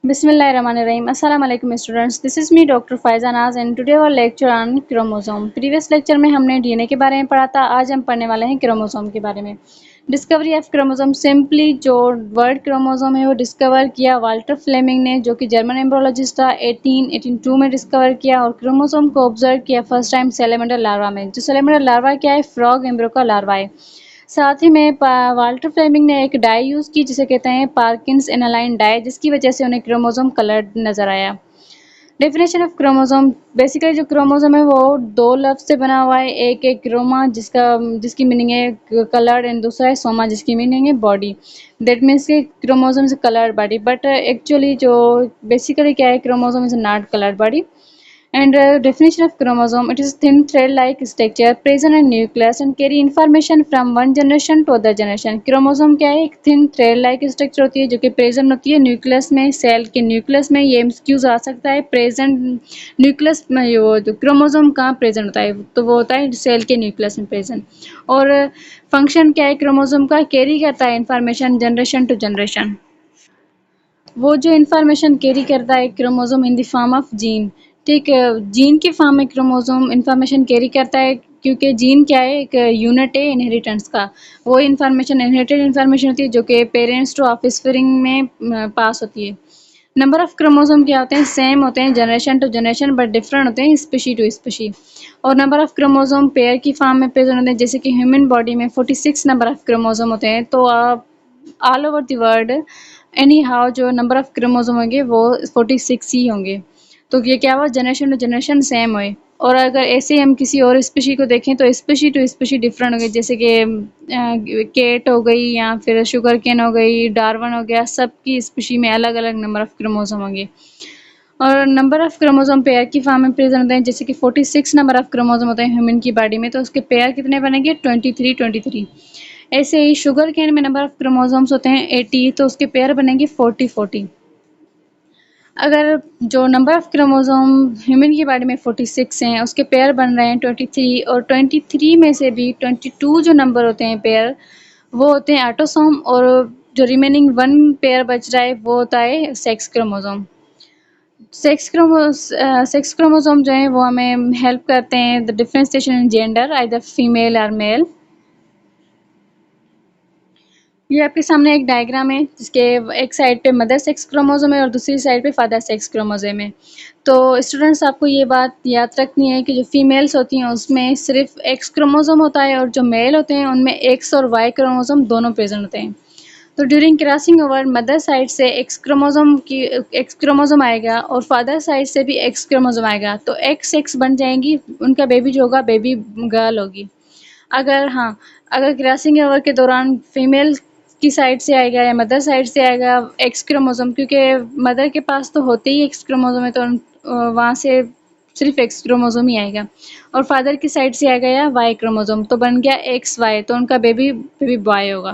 Bismillahirrahmanirrahim. Assalamu alaikum students. This is me Dr. Faiza Naz and today our lecture on chromosome. Previous lecture में हमने DNA के बारे में पढ़ा था. आज हम पढ़ने वाले हैं क्रोमोसोम के बारे में. डिस्कवरी ऑफ क्रोमोसोम सिंपली जो वर्ड क्रोमोसोम है वो डिस्कवर किया वाल्टर फ्लेमिंग ने, जो कि जर्मन एम्ब्रोलॉजिस्ट था. 1882 में डिस्कवर किया और क्रोमोसोम को ऑब्जर्व किया फर्स्ट टाइम सैलेमैंडर लार्वा में. जो सैलेमैंडर लार्वा क्या है, फ्रॉग एम्ब्रो का लार्वा है. साथ ही में वाल्टर फ्लेमिंग ने एक डाई यूज़ की जिसे कहते हैं पार्किंस एनालाइन डाई, जिसकी वजह से उन्हें क्रोमोसोम कलर्ड नजर आया. डेफिनेशन ऑफ क्रोमोसोम, बेसिकली जो क्रोमोसोम है वो दो लफ्ज से बना हुआ है. एक है क्रोमा जिसकी मीनिंग है कलर्ड एंड दूसरा है सोमा जिसकी मीनिंग है बॉडी. दैट मीन्स कि chromosome is coloured body, but actually जो बेसिकली क्या है, chromosome is not coloured body. And definition of chromosome, it is thin thread-like structure present in nucleus and carry information from one generation to other generation. Chromosome क्या है, एक thin thread-like structure होती है जो कि present होती है nucleus में, सेल के न्यूक्लियस में. ये एमसीक्यूज आ सकता है. प्रेजेंट न्यूक्लियस में वो जो क्रोमोसोम कहाँ प्रेजेंट होता है, तो वो होता है सेल के न्यूक्लियस में प्रेजेंट. और फंक्शन क्या है क्रोमोसोम का, कैरी करता है इंफॉर्मेशन जनरेशन टू जनरेशन. वो जो इन्फॉर्मेशन कैरी करता है chromosome in the form of gene. ठीक है, जीन के फॉर्म में क्रोमोसोम इन्फॉर्मेशन कैरी करता है क्योंकि जीन क्या है, एक यूनिट है इनहेरिटेंस का. वो इन्फॉर्मेशन इनहेरिटेड इन्फॉर्मेशन होती है जो कि पेरेंट्स टू ऑफस्प्रिंग में पास होती है. नंबर ऑफ क्रोमोसोम क्या होते हैं, सेम होते हैं generation to generation but different होते हैं स्पीशी टू स्पीशी. और नंबर ऑफ क्रोमोसोम पेयर की फॉर्म में प्रेजेंट होते हैं. जैसे कि ह्यूमन बॉडी में 46 नंबर ऑफ क्रोमोसोम होते हैं, तो आप all over the world any how जो नंबर ऑफ क्रोमोसोम होंगे वो 46 ही होंगे. तो ये क्या हुआ, जनरेशन टू जनरेशन सेम हुए. और अगर ऐसे हम किसी और स्पीशी को देखें तो स्पीशी टू स्पीशी डिफरेंट हो गई. जैसे कि केट हो गई या फिर शुगर केन हो गई, डार्विन हो गया, सबकी स्पीशी में अलग अलग नंबर ऑफ क्रोमोसोम होंगे. और नंबर ऑफ क्रोमोसोम पेयर की फॉर्म में प्रेजेंट होते हैं. जैसे कि 46 नंबर ऑफ क्रोमोसोम होते हैं ह्यूमन की बॉडी में, तो उसके पेयर कितने बनेंगे, 23. ऐसे ही शुगर केन में नंबर ऑफ क्रोमोसोम्स होते हैं 80, तो उसके पेयर बनेंगे 40. अगर जो नंबर ऑफ क्रोमोसोम ह्यूमन की बॉडी में 46 हैं, उसके पेयर बन रहे हैं 23, और 23 में से भी 22 जो नंबर होते हैं पेयर, वो होते हैं ऑटोसोम. और जो रिमेनिंग 1 पेयर बच रहा है वो होता है सेक्स क्रोमोसोम. सेक्स क्रोमोसोम जो है वो हमें हेल्प करते हैं the differentiation in gender, either female और मेल. ये आपके सामने एक डायग्राम है जिसके एक साइड पे मदर सेक्स क्रोमोसोम है और दूसरी साइड पे फादर सेक्स क्रोमोसोम है. तो स्टूडेंट्स आपको ये बात याद रखनी है कि जो फीमेल्स होती हैं उसमें सिर्फ एक्स क्रोमोसोम होता है और जो मेल होते हैं उनमें एक्स और वाई क्रोमोसोम दोनों प्रेजेंट होते हैं. तो during crossing over mother side से एक्स क्रोमोसोम आएगा और फादर साइड से भी एक्स क्रोमोसोम आएगा, तो एक्स एक्स बन जाएंगी. उनका बेबी जो होगा बेबी गर्ल होगी. अगर क्रॉसिंग ओवर के दौरान फीमेल की साइड से आएगा या मदर साइड से आएगा एक्स क्रोमोसोम, क्योंकि मदर के पास तो होते ही एक्स क्रोमोसोम है, तो वहाँ से सिर्फ एक्स क्रोमोसोम ही आएगा. और फादर की साइड से आएगा या वाई क्रोमोसोम, तो बन गया एक्स वाई, तो उनका बेबी बेबी बॉय होगा.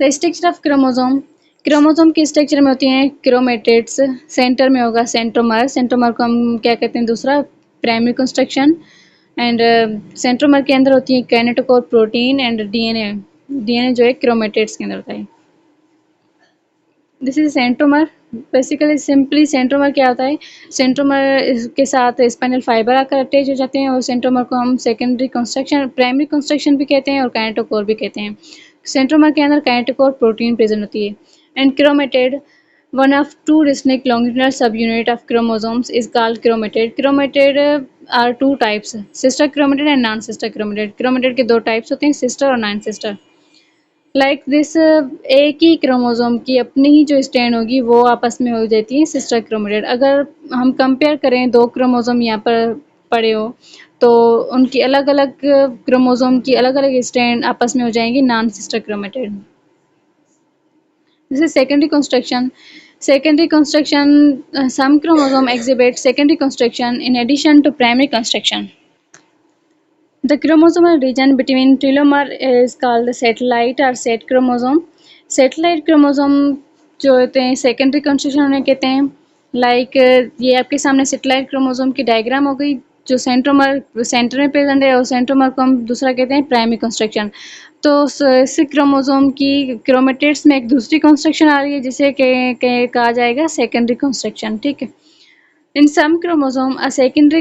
The structure of chromosome, chromosome के स्ट्रक्चर में होती हैं क्रोमेटिड्स. सेंटर में होगा सेंट्रोमर. सेंट्रोमर को हम क्या कहते हैं, दूसरा प्राइमरी कंस्ट्रक्शन. एंड सेंट्रोमर के अंदर होती है kinetochore protein and DNA. DNA जो है क्रोमेटिड्स के अंदर होता है. This is centromere. Basically simply centromere क्या होता है, सेंट्रोमर के साथ स्पाइनल फाइबर आकर अटैच हो जाते हैं और सेंट्रोमर को हम सेकेंडरी कंस्ट्रक्शन, प्राइमरी कंस्ट्रक्शन भी कहते हैं और कैनेटोकोर भी कहते हैं. सेंट्रोमर के अंदर कैनेटोकोर प्रोटीन प्रेजेंट होती है. And chromatid, one of two distinct longitudinal subunit of chromosomes is called chromatid. Chromatid are two types, sister chromatid and non sister chromatid. chromatid के दो types होते हैं, sister और non sister. लाइक दिस एक ही chromosome की अपनी ही जो strand होगी वो आपस में हो जाती है सिस्टर क्रोमेटिड. अगर हम कंपेयर करें दो क्रोमोसोम यहाँ पर पड़े हो तो उनकी अलग अलग क्रोमोसोम की अलग अलग स्ट्रैंड आपस में हो जाएंगी non sister chromatid. This is secondary construction. Secondary construction, some chromosome exhibit secondary construction in addition to primary construction. The chromosomal region between telomere is called the satellite or set chromosome. Satellite chromosome जो होते हैं secondary constriction उन्हें कहते हैं. Like ये आपके सामने satellite chromosome की डायग्राम हो गई. जो सेंट्रोमर सेंटर में प्रेजेंट है और सेंट्रोमर को हम दूसरा कहते हैं प्राइमरी कंस्ट्रक्शन. तो इस क्रोमोसोम की क्रोमेटिड्स में एक दूसरी कंस्ट्रक्शन आ रही है जिसे कहा जाएगा सेकेंडरी कंस्ट्रक्शन, ठीक है। In some chromosome, a second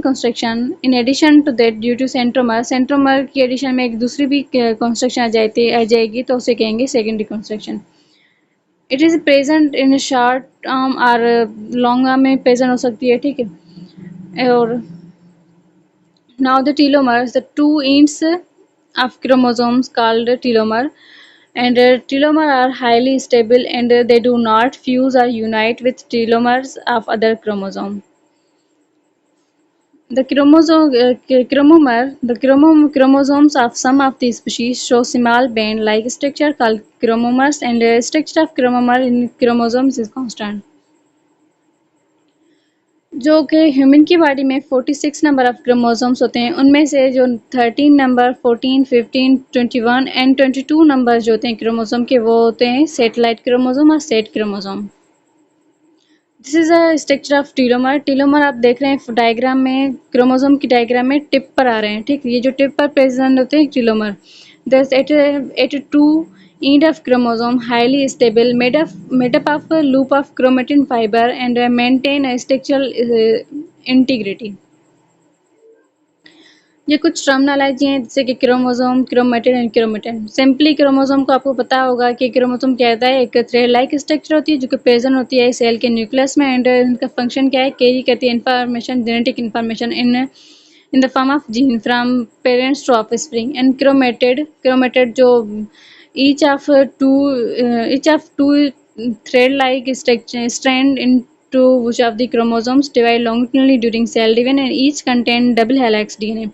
construction, in addition to that, due to centromer की एडिशन में एक दूसरी भी कंस्ट्रक्शन आ जाएगी तो उसे कहेंगे secondary constriction. It is present in short arm और लॉन्ग आर्म में प्रेजेंट हो सकती है, ठीक है। और now the telomeres, the two ends of chromosomes called telomere, and telomere are highly stable and they do not fuse or unite with telomeres of other chromosome. Chromosomes of some of these species show small band-like structure called chromomers, and structure of chromomer in chromosomes is constant. जो कि human की body में 46 number of chromosomes होते हैं, उनमें से जो 13 number, 14, 15, 21 and 22 number जो होते हैं क्रोमोसोम के, वो होते हैं सेटेलाइट क्रोमोसोम और set chromosome. This is a structure of telomere. Telomere आप देख रहे हैं डायग्राम में, क्रोमोसोम की डायग्राम में टिप पर आ रहे हैं, ठीक। ये जो टिप पर प्रेजेंट होते हैं टीलोमर, दस at two end of chromosome highly stable made up of a loop of chromatin fiber and maintain a structural integrity. ये कुछ टर्मिनोलॉजी हैं जैसे कि chromosome, chromatin and chromatin. Simply chromosome को आपको पता होगा कि क्रोमोसोम क्या होता है, एक थ्रेड लाइक स्ट्रक्चर होती है जो कि प्रेजेंट होती है सेल के न्यूक्लियस में, एंड इनका फंक्शन क्या है, कैरी करती है information, genetic information in the form of gene from parents to offspring. And chromatid जो each of two thread-like strand into which of the chromosomes divide longitudinally during cell division and each contain double helix DNA.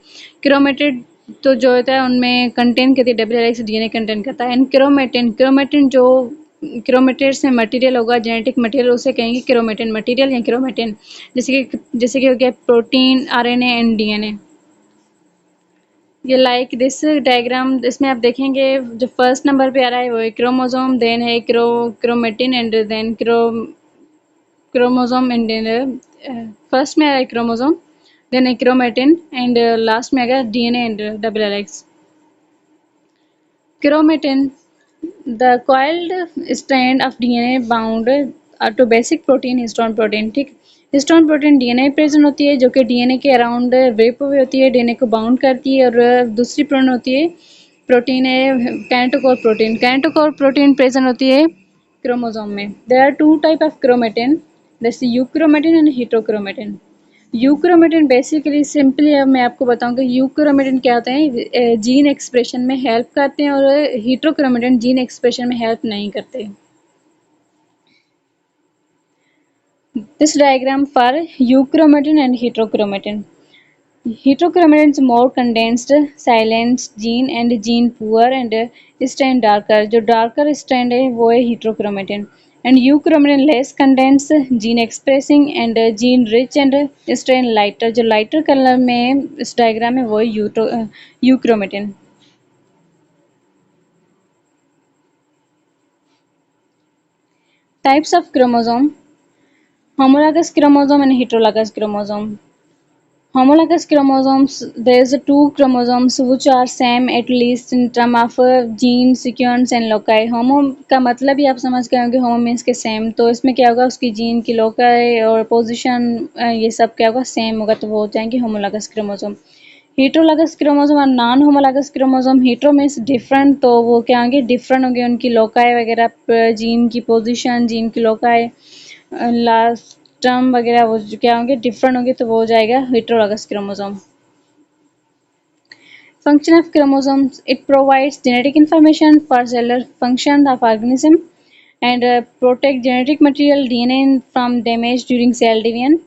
Chromatid तो जो होता है उनमें contain करती है, double helix DNA contain करता है। एंड क्रोमेटिन जो क्रोमेटिड से मटेरियल होगा, जेनेटिक मटेरियल, उसे कहेंगे क्रोमेटिन मटेरियल या क्रोमेटिन। जैसे कि हो गया प्रोटीन, आरएनए एंड डीएनए। ये लाइक दिस डायग्राम, इसमें आप देखेंगे जो फर्स्ट नंबर पे आ रहा है वो है क्रोमोसोम, देन है chromatin and then chromosome and first में आ रहा है क्रोमोसोम, देन है क्रोमेटिन एंड लास्ट में आएगा DNA and double helix. Chromatin, the coiled strand of DNA bound to basic protein histone protein, ठीक। हिस्टोन प्रोटीन डीएनए प्रेजेंट होती है जो कि डीएनए के अराउंड वेप हुई होती है, डीएनए को बाउंड करती है। और दूसरी प्रोटीन होती है, प्रोटीन है kinetochore protein. Kinetochore protein present होती है क्रोमोसोम में। There are two type of chromatin, that's euchromatin and heterochromatin. Euchromatin basically simply अब मैं आपको बताऊं कि यूक्रोमेटिन क्या होते हैं, जीन एक्सप्रेशन में हेल्प करते हैं, और हेटेरोक्रोमेटिन जीन एक्सप्रेशन में हेल्प नहीं करते। This diagram for euchromatin and heterochromatin. Heterochromatin is more condensed, silent gene and gene poor and strand darker. जो darker strand है वो है heterochromatin. And euchromatin less condensed, gene expressing and gene rich and strand lighter. जो lighter color में इस diagram में वो है euchromatin. Types of chromosome: homologous chromosome and heterologous chromosome. Homologous chromosomes, there is two chromosomes which are same at least in term of gene sequence and loci. होमो का मतलब ही आप समझ गए होंगे, होमो मीन्स के सेम। तो इसमें क्या होगा, उसकी जीन की लोकाई और पोजीशन ये सब क्या होगा, सेम होगा, तो वो हो जाएंगे होमोलॉगस क्रोमोसोम। हेटेरोलॉगस क्रोमोसोम और non homologous chromosome, hetero means different, तो वो क्या होंगे, डिफरेंट होंगे उनकी लोकाई वगैरह, जीन की पोजीशन, जीन की लोकाई, लास्ट टर्म वगैरह वो क्या होंगे, डिफरेंट होंगे, तो वो हो जाएगा heterologous chromosome. Function of chromosomes: it provides genetic information for cellular function of organism and protect genetic material DNA from damage during cell division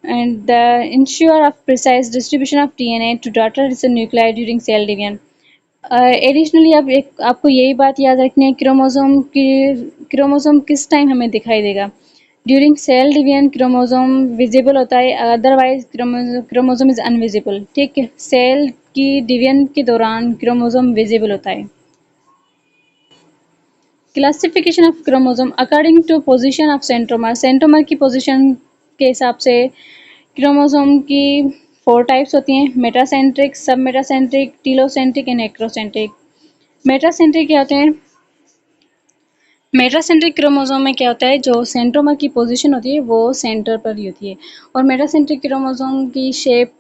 and the ensure of precise distribution of DNA to daughter nuclei during cell division. Additionally अब एक आपको यही बात याद रखनी है, chromosome किस time हमें दिखाई देगा, during cell division chromosome visible होता है, अदरवाइज क्रोमोसोम इज अनविजिबल, ठीक है। सेल की डिवीजन के दौरान क्रोमोसोम विजिबल होता है। Classification of chromosome according to position of centromere. Centromere की पोजीशन के हिसाब से क्रोमोसोम की 4 टाइप्स होती हैं, मेटासेंट्रिक, सब metacentric, telocentric and acrocentric. Metacentric क्या होते हैं? मेटासेंट्रिक क्रोमोसोम में क्या होता है, जो सेंट्रोमर की पोजीशन होती है वो सेंटर पर ही होती है। और मेटासेंट्रिक क्रोमोसोम की शेप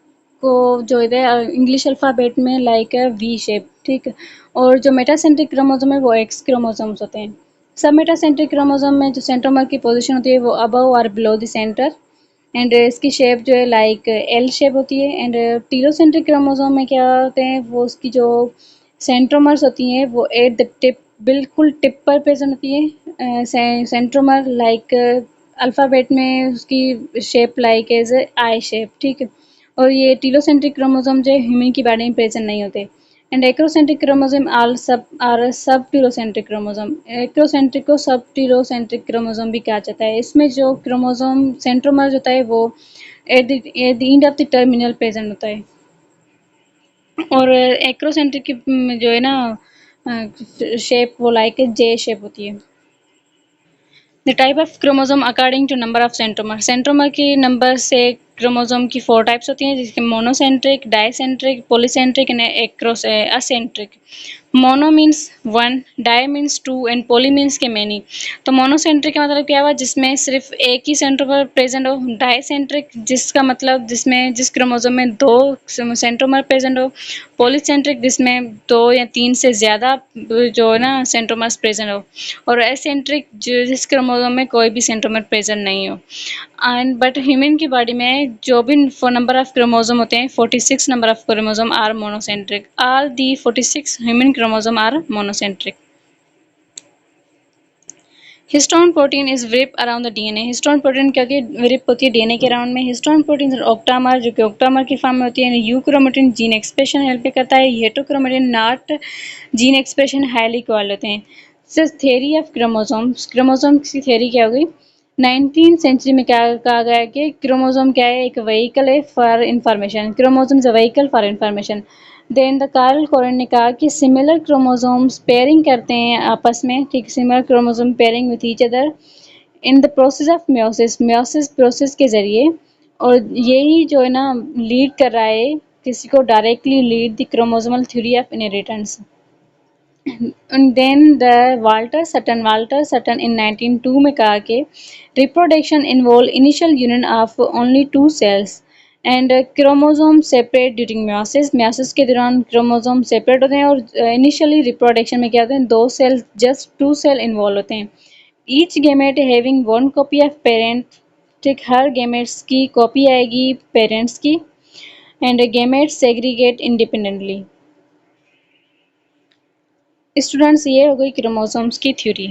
को जो है इंग्लिश अल्फ़ाबेट में लाइक वी शेप, ठीक है। और जो मेटासेंट्रिक क्रोमोसोम है वो एक्स क्रोमोसोम्स होते हैं। सब मेटासेंट्रिक क्रोमोसोम में जो सेंट्रोमर की पोजीशन होती है वो अबव और बिलो द सेंटर, एंड इसकी शेप जो है लाइक एल शेप होती है। एंड टीलोसेंट्रिक क्रोमोसोम में क्या होते हैं, वो उसकी जो सेंट्रोमर्स होती हैं वो एट द टिप, बिल्कुल टिप पर प्रेजेंट होती है। सेंट्रोमर लाइक अल्फ़ाबेट में उसकी shape like as I shape, ठीक है। और ये टीलोसेंट्रिक क्रोमोसोम जो है ह्यूमन की बॉडी में प्रेजेंट नहीं होते। एंड एक्रोसेंट्रिक क्रोमोसोम आर सब टीलोसेंट्रिक क्रोमोसोम। एक्रोसेंट्रिक को सब टीलोसेंट्रिक क्रोमोसोम भी कहा जाता है। इसमें जो क्रोमोसोम सेंट्रोमर होता है वो at the end of the terminal present होता है। और एक्रोसेंट्रिक की जो है ना शेप वो लाइक जे शेप होती है। The type of chromosome according to number of centromere. Centromere की नंबर से क्रोमोसोम की 4 टाइप्स होती हैं, जिसके monocentric, dicentric, polycentric and acentric. Mono means 1, di means 2 and poly means के मैनी। तो मोनोसेंट्रिक का मतलब क्या हुआ, जिसमें सिर्फ एक ही सेंट्रोमर प्रेजेंट हो। डाइसेंट्रिक जिसका मतलब जिसमें जिस क्रोमोसोम में 2 सेंट्रोमर प्रेजेंट हो। पॉलीसेंट्रिक जिसमें 2 या 3 से ज़्यादा जो है ना सेंट्रोमर्स प्रेजेंट हो। और एसेंट्रिक जिस क्रोमोसोम में कोई भी सेंट्रोमर प्रेजेंट नहीं हो। एंड बट ह्यूमन की बॉडी में जो भी नंबर ऑफ क्रोमोसोम होते हैं, 46 number of chromosome are monocentric. All the 46 human chromosome are monocentric. Histone protein is wrap around the DNA. Histone protein क्योंकि व्रिप होती है डीएनए के अराउंड में। हिस्टोन प्रोटीन ऑक्टामर जो कि ऑक्टामर की फॉर्म में होती है। यूक्रोमेटिन जीन एक्सप्रेशन हेल्प करता है। हेटरोक्रोमेटिन not gene expression highly equal होते हैं। Theory of chromosomes. क्रोमोसोम्स की थ्योरी क्या होगी? 19th सेंचुरी में क्या कहा गया कि क्रोमोसोम क्या है, एक व्हीकल है for information. Chromosome is a vehicle for information. Then the Carl Correns ने कहा कि सिमिलर क्रोमोसोम्स पेयरिंग करते हैं आपस में, ठीक। Similar chromosome pairing with each other in the process of meiosis, meiosis process के जरिए। और यही जो है ना लीड कर रहा है किसी को directly lead the chromosomal theory of inheritance. And then the Walter Sutton in 1902 में कहा कि reproduction involve initial union of only 2 cells and chromosome separate during meiosis। meiosis के दौरान chromosome separate होते हैं और initially reproduction में क्या होते हैं, 2 सेल, just 2 सेल involve होते हैं। each gamete having one copy of parent, ठीक। हर gametes की कॉपी आएगी पेरेंट्स की। and gametes segregate independently। Students ये हो गई क्रोमोसोम्स की थ्योरी।